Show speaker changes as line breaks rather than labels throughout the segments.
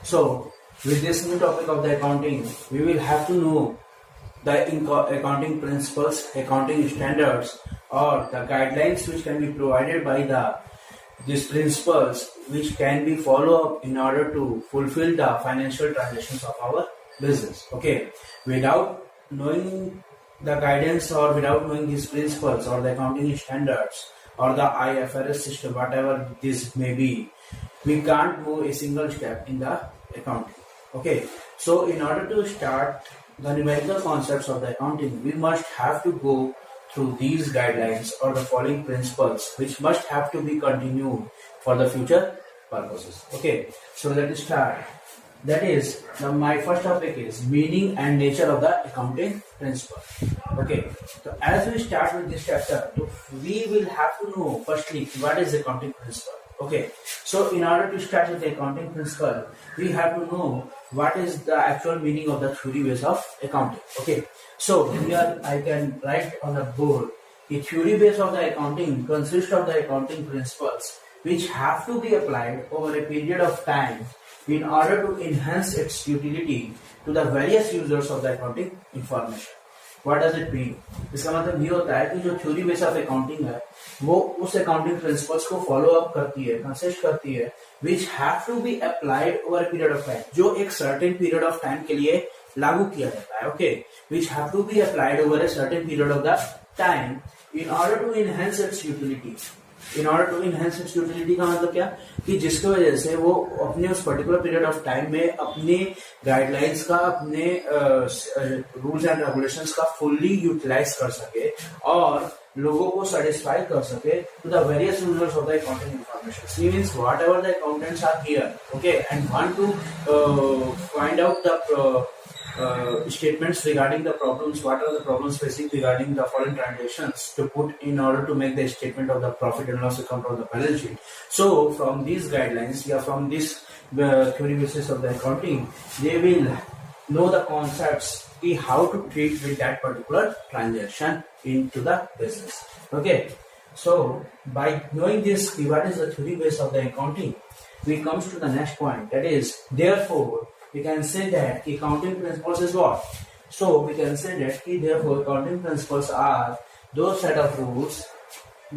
So, with this new topic of the accounting, we will have to know the accounting principles, accounting standards, or the guidelines which can be provided by these principles, which can be followed up in order to fulfill the financial transactions of our business. Okay, without knowing the guidance or without knowing these principles or the accounting standards or the IFRS system, whatever this may be, we can't move a single step in the accounting. Okay, so in order to start the numerical concepts of the accounting, we must have to go through these guidelines or the following principles, which must have to be continued for the future purposes. Okay, so let us start. That is, my first topic is meaning and nature of the accounting principle. Okay, so as we start with this chapter, we will have to know firstly what is accounting principle. Okay, so in order to start with the accounting principle, we have to know what is the actual meaning of the theory base of accounting. Okay, so here I can write on the board, the theory base of the accounting consists of the accounting principles which have to be applied over a period of time in order to enhance its utility to the various users of the accounting information. What does it mean? इसका मतलब ये होता है कि जो theory base of accounting है वो उस अकाउंटिंग प्रिंसिपल्स को फॉलो अप करती है, कंसिस्ट करती है, which have to be applied over a period of time, जो एक certain period of time के लिए लागू किया जाता है. Okay, which have to be applied over a certain period of the time in order to enhance its utility. In order to enhance its utility का मतलब क्या कि जिसकी वजह से वो अपने उस पर्टिकुलर पीरियड ऑफ टाइम में अपने गाइडलाइंस का, अपने रूल्स एंड रेगुलेशंस का फुल्ली यूटिलाइज कर सके और लोगों को सेटिस्फाई कर सके to the various users of the accounting information. Means what ever the accountants are here, okay, and want to find out the statements regarding the problems, what are the problems facing regarding the foreign transactions to put in order to make the statement of the profit and loss account or the balance sheet. So from these guidelines, from this theory basis of the accounting, they will know the concepts, how to treat with that particular transaction into the business. Okay, so by knowing this, what is the theory base of the accounting, we comes to the next point, that is, therefore we can say that accounting principles is what? So we can say that therefore accounting principles are those set of rules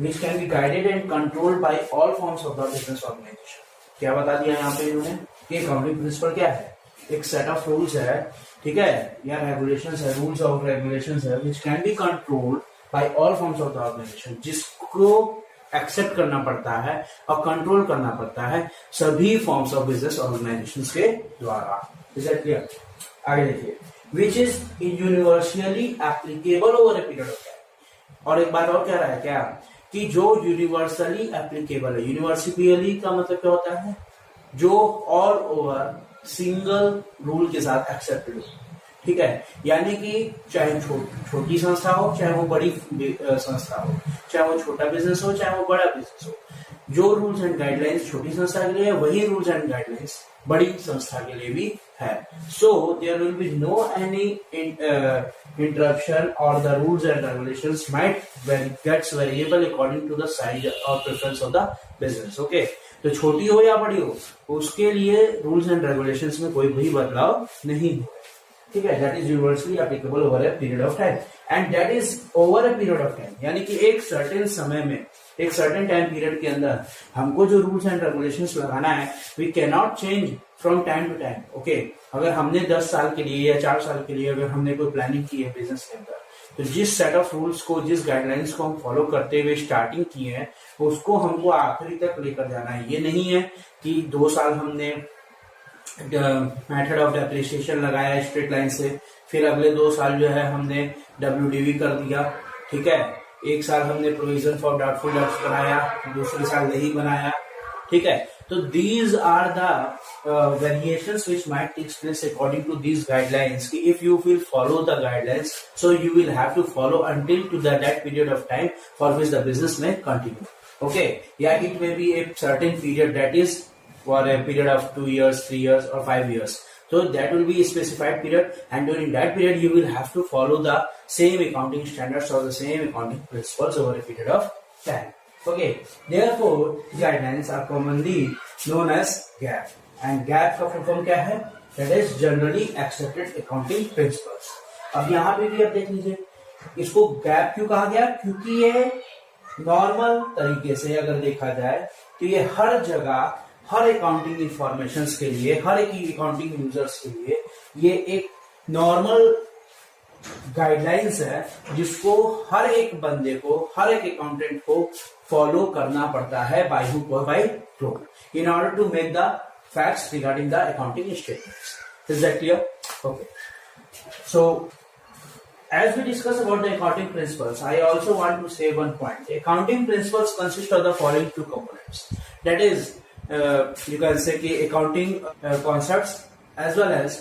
which can be guided and controlled by all forms of the business organization. क्या बता दिया यहाँ पे इन्होंने कि accounting principle क्या है? एक set of rules है, ठीक है, या regulations है, rules of regulations है, which can be controlled by all forms of the organization, जिसको एक्सेप्ट करना पड़ता है और कंट्रोल करना पड़ता है सभी फॉर्म्स ऑफ बिजनेस ऑर्गेनाइजेशंस के द्वारा. Is that clear? आगे देखिए, which is universally applicable over a period of time. और एक बात और कह रहा है क्या कि जो यूनिवर्सली एप्लीकेबल है, यूनिवर्सली का मतलब क्या होता है, जो ऑल ओवर सिंगल रूल के साथ एक्सेप्टेड हो. ठीक है, यानी कि चाहे छोटी संस्था हो, चाहे वो बड़ी संस्था हो, चाहे वो छोटा बिजनेस हो, चाहे वो बड़ा बिजनेस हो, जो रूल्स एंड गाइडलाइंस छोटी संस्था के लिए है वही रूल्स एंड गाइडलाइंस बड़ी संस्था के लिए भी है. So there will be no any interruption और the rules and regulations might gets variable according to the size और preference of the business. Okay, तो छोटी हो या बड़ी हो, उसके लिए रूल्स एंड रेगुलेशंस में कोई भी बदलाव नहीं हो. ठीक है, that is universally applicable over a period of time, and that is over a period of time, यानी कि एक सर्टेन समय में, एक सर्टेन टाइम पीरियड के अंदर हमको जो रूल्स एंड रेगुलेशंस लगाना है, we can not change from time to time. Okay, अगर हमने 10 साल के लिए या 4 साल के लिए अगर हमने कोई प्लानिंग की है बिजनेस के अंदर, तो जिस सेट ऑफ रूल्स को, जिस गाइडलाइंस को हम फॉलो करते हुए स्टार्टिंग किए हैं, उसको हमको आखिरी तक लेकर जाना है. ये नहीं है कि 2 साल हमने मेथड ऑफ डेप्रिसिएशन लगाया स्ट्रेट लाइन से, फिर अगले 2 साल जो है हमने WDV कर दिया. ठीक है, 1 साल हमने प्रोविजन फॉर डाउटफुल डेट्स बनाया, दूसरे साल नहीं बनाया. ठीक है, तो these are the variations which might take place according to these guidelines. कि if you will follow the guidelines, so you will have to follow until to that period of time for which the business में continue. Okay, yeah it may be a certain period that is for a period of 2 years, 3 years or 5 years. So that will be a specified period, and during that period you will have to follow the same accounting standards or the same accounting principles over a period of time. Okay, therefore guidelines are commonly known as GAAP. And gap का full form क्या है? That is generally accepted accounting principles. अब यहाँ पे भी आप देख लीजिए, इसको गैप क्यों कहा गया? क्योंकि ये नॉर्मल तरीके से अगर देखा जाए तो ये हर जगह, हर अकाउंटिंग इंफॉर्मेशन के लिए, हर एक अकाउंटिंग यूजर्स के लिए ये एक नॉर्मल गाइडलाइंस है जिसको हर एक बंदे को, हर एक अकाउंटेंट को फॉलो करना पड़ता है बाय हुक और by crook in order to make the facts regarding the accounting statements. Is that clear? Okay, so as we discuss about the accounting principles, I also want to say one point. Accounting principles consist of the following two components. That is, you can say कि accounting concepts as well as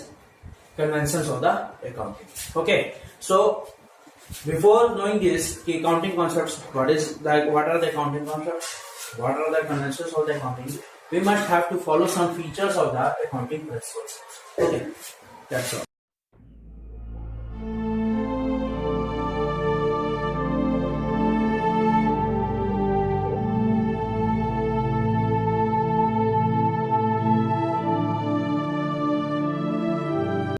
conventions of the accounting. Okay, so before knowing this, कि accounting concepts, what are the accounting concepts? What are the conventions of the accounting? We must have to follow some features of the accounting principles. Okay, that's all.